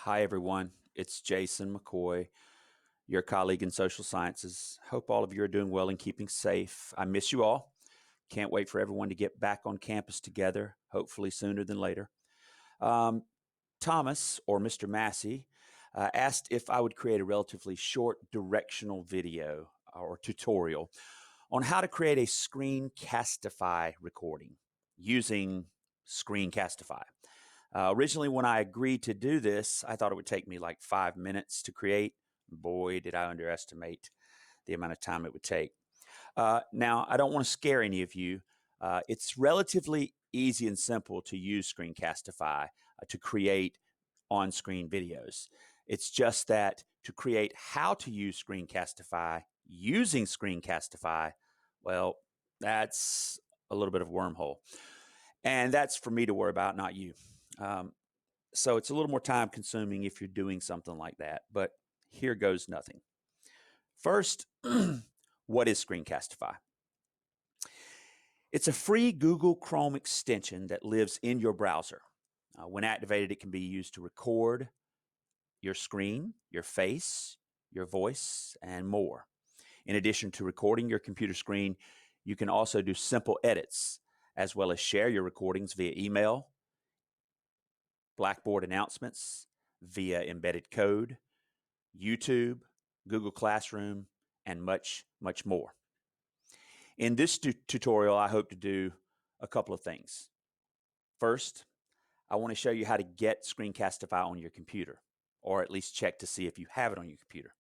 Hi, everyone. It's Jason McCoy, your colleague in social sciences. Hope all of you are doing well and keeping safe. I miss you all. Can't wait for everyone to get back on campus together, hopefully sooner than later. Thomas, or Mr. Massey, asked if I would create a relatively short directional video or tutorial on how to create a Screencastify recording using Screencastify. Originally, when I agreed to do this, I thought it would take me like 5 minutes to create. Boy, did I underestimate the amount of time it would take. Now, I don't want to scare any of you. It's relatively easy and simple to use Screencastify to create on-screen videos. It's just that to create how to use Screencastify using Screencastify, well, that's a little bit of a wormhole. And that's for me to worry about, not you. So it's a little more time consuming if you're doing something like that, but here goes nothing. First, what is Screencastify? It's a free Google Chrome extension that lives in your browser. When activated, it can be used to record your screen, your face, your voice, and more. In addition to recording your computer screen, you can also do simple edits, as well as share your recordings via email, Blackboard announcements, via embedded code, YouTube, Google Classroom, and much, much more. In this tutorial, I hope to do a couple of things. First, I want to show you how to get Screencastify on your computer, or at least check to see if you have it on your computer.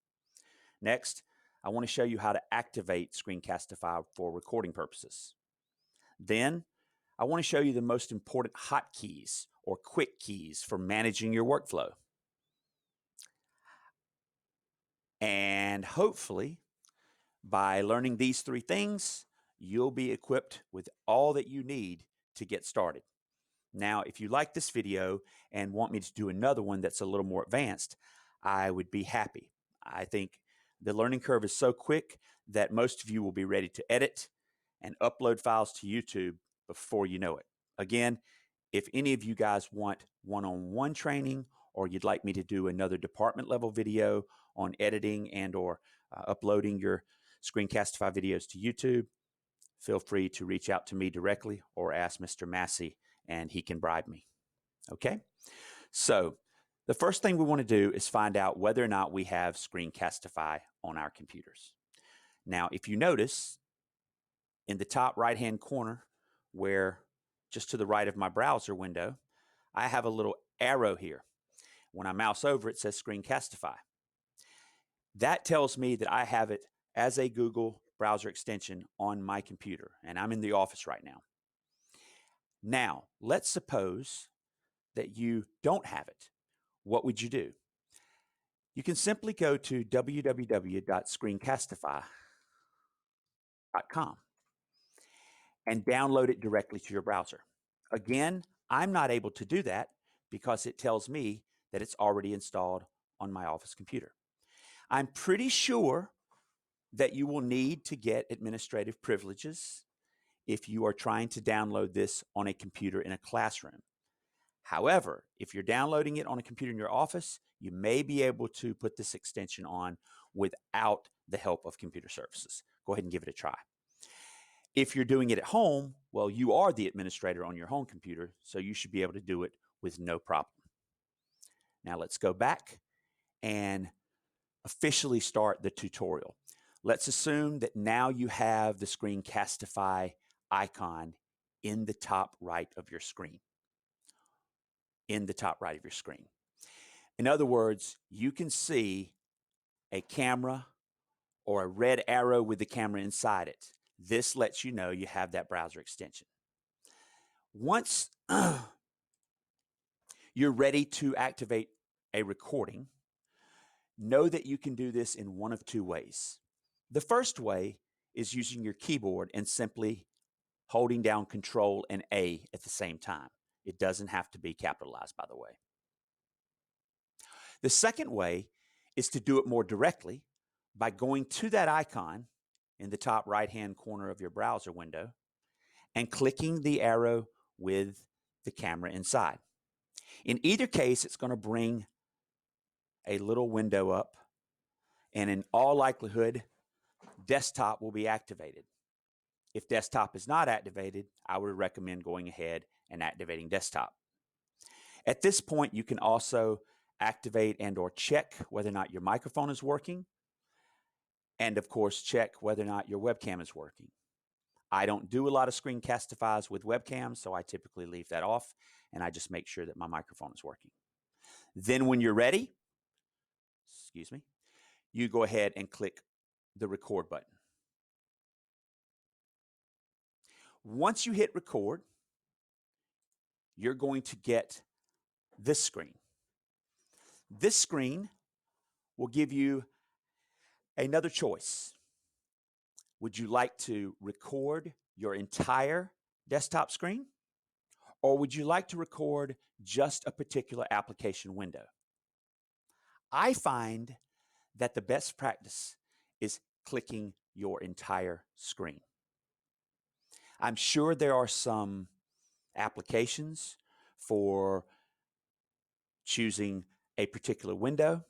Next, I want to show you how to activate Screencastify for recording purposes. Then, I want to show you the most important hotkeys or quick keys for managing your workflow. And hopefully, by learning these three things, you'll be equipped with all that you need to get started. Now, if you like this video and want me to do another one that's a little more advanced, I would be happy. I think the learning curve is so quick that most of you will be ready to edit and upload files to YouTube before you know it. Again, if any of you guys want one-on-one training, or you'd like me to do another department level video on editing and or uploading your Screencastify videos to YouTube, feel free to reach out to me directly or ask Mr. Massey and he can bribe me. Okay? So the first thing we want to do is find out whether or not we have Screencastify on our computers. Now, if you notice in the top right-hand corner, where just to the right of my browser window, I have a little arrow here. When I mouse over, it says Screencastify. That tells me that I have it as a Google browser extension on my computer, and I'm in the office right now. Now, let's suppose that you don't have it. What would you do? You can simply go to www.screencastify.com and download it directly to your browser. Again, I'm not able to do that because it tells me that it's already installed on my office computer. I'm pretty sure that you will need to get administrative privileges if you are trying to download this on a computer in a classroom. However, if you're downloading it on a computer in your office, you may be able to put this extension on without the help of computer services. Go ahead and give it a try. If you're doing it at home, well, you are the administrator on your home computer, so you should be able to do it with no problem. Now let's go back and officially start the tutorial. Let's assume that now you have the Screencastify icon in the top right of your screen. In the top right of your screen. In other words, you can see a camera or a red arrow with the camera inside it. This lets you know you have that browser extension. Once you're ready to activate a recording, know that you can do this in one of two ways. The first way is using your keyboard and simply holding down Control and A at the same time. It doesn't have to be capitalized, by the way. The second way is to do it more directly by going to that icon in the top right-hand corner of your browser window and clicking the arrow with the camera inside. In either case, it's going to bring a little window up, and in all likelihood, desktop will be activated. If desktop is not activated, I would recommend going ahead and activating desktop. At this point, you can also activate and or check whether or not your microphone is working, and of course, check whether or not your webcam is working. I don't do a lot of Screencastifies with webcams, so I typically leave that off, and I just make sure that my microphone is working. Then when you're ready, you go ahead and click the record button. Once you hit record, you're going to get this screen. This screen will give you another choice. Would you like to record your entire desktop screen? Or would you like to record just a particular application window? I find that the best practice is clicking your entire screen. I'm sure there are some applications for choosing a particular window,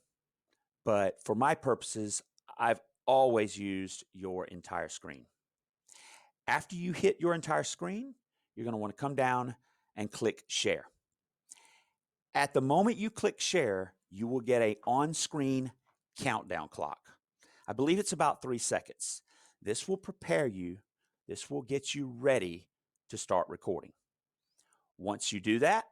but for my purposes, I've always used your entire screen. After you hit your entire screen, you're going to want to come down and click Share. At the moment you click Share, you will get an on-screen countdown clock. I believe it's about 3 seconds. This will prepare you. This will get you ready to start recording. Once you do that,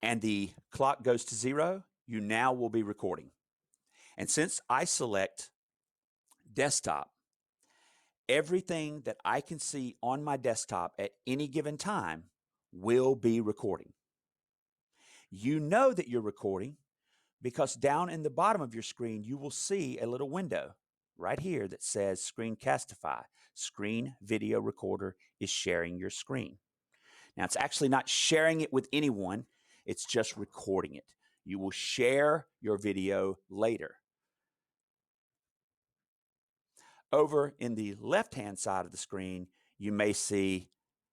and the clock goes to 0, you now will be recording. And since I select desktop, everything that I can see on my desktop at any given time will be recording. You know that you're recording because down in the bottom of your screen, you will see a little window right here that says Screencastify. Screen video recorder is sharing your screen. Now, it's actually not sharing it with anyone. It's just recording it. You will share your video later. Over in the left-hand side of the screen, you may see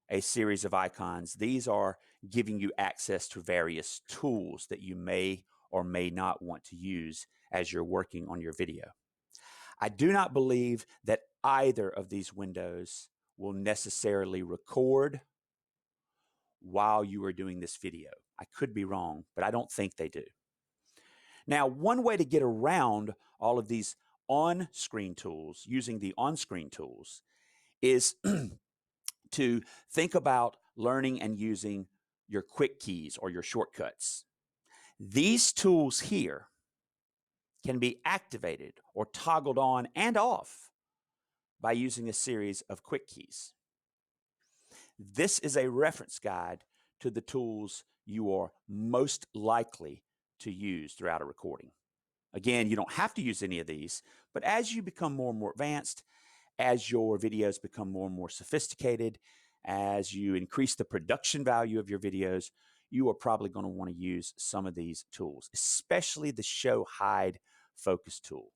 a series of icons. These are giving you access to various tools that you may or may not want to use as you're working on your video. I do not believe that either of these windows will necessarily record while you are doing this video. I could be wrong, but I don't think they do. Now, one way to get around all of these on-screen tools, using the on-screen tools, is to think about learning and using your quick keys or your shortcuts. These tools here can be activated or toggled on and off by using a series of quick keys. This is a reference guide to the tools you are most likely to use throughout a recording. Again, you don't have to use any of these, but as you become more and more advanced, as your videos become more and more sophisticated, as you increase the production value of your videos, you are probably going to want to use some of these tools, especially the show hide focus tool.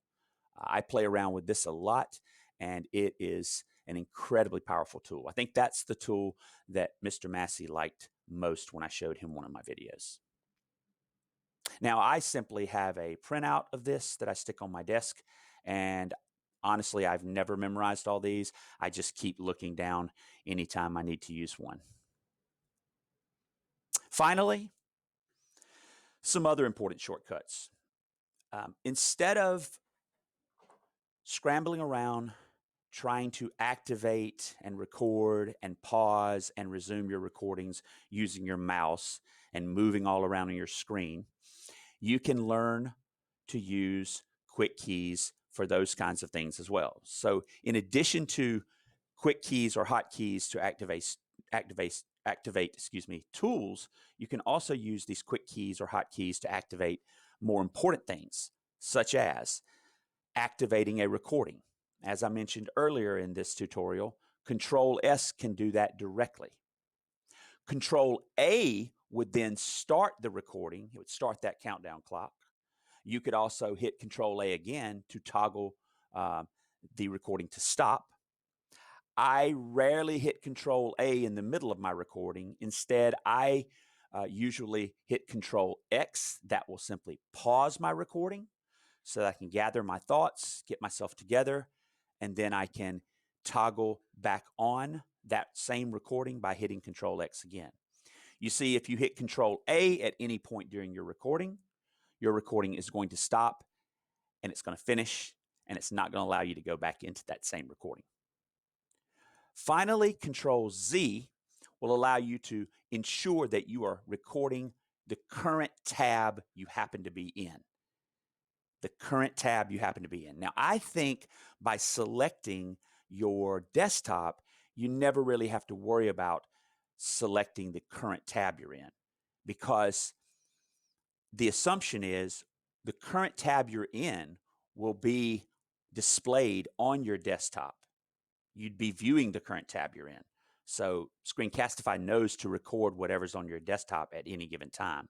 I play around with this a lot, and it is an incredibly powerful tool. I think that's the tool that Mr. Massey liked most when I showed him one of my videos. Now, I simply have a printout of this that I stick on my desk, and honestly, I've never memorized all these. I just keep looking down anytime I need to use one. Finally, some other important shortcuts. Instead of scrambling around trying to activate and record and pause and resume your recordings using your mouse and moving all around on your screen, you can learn to use quick keys for those kinds of things as well. So in addition to quick keys or hotkeys to activate tools, you can also use these quick keys or hotkeys to activate more important things, such as activating a recording. As I mentioned earlier in this tutorial, Control S can do that directly. Control A would then start the recording. It would start that countdown clock. You could also hit Control A again to toggle the recording to stop. I rarely hit Control A in the middle of my recording. Instead, I usually hit Control X. That will simply pause my recording so that I can gather my thoughts, get myself together, and then I can toggle back on that same recording by hitting Control X again. You see, if you hit Control A at any point during your recording is going to stop and it's going to finish, and it's not going to allow you to go back into that same recording. Finally, Control Z will allow you to ensure that you are recording the current tab you happen to be in. The current tab you happen to be in. Now, I think by selecting your desktop, you never really have to worry about selecting the current tab you're in, because the assumption is the current tab you're in will be displayed on your desktop. You'd be viewing the current tab you're in. So Screencastify knows to record whatever's on your desktop at any given time.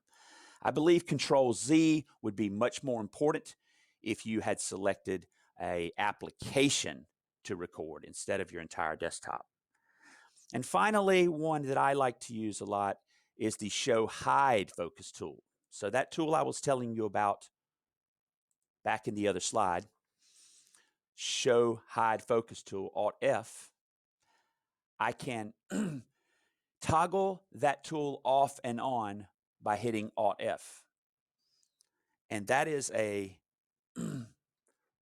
I believe Control Z would be much more important if you had selected an application to record instead of your entire desktop. And finally, one that I like to use a lot is the Show Hide Focus tool. So that tool I was telling you about back in the other slide, Show Hide Focus tool, Alt F, I can toggle that tool off and on by hitting Alt F. And that is a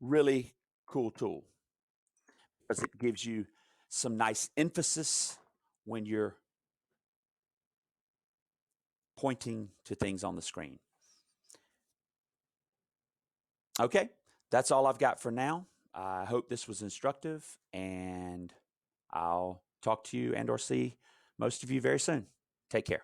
really cool tool because it gives you some nice emphasis when you're pointing to things on the screen. Okay, that's all I've got for now. I hope this was instructive, and I'll talk to you and or see most of you very soon. Take care.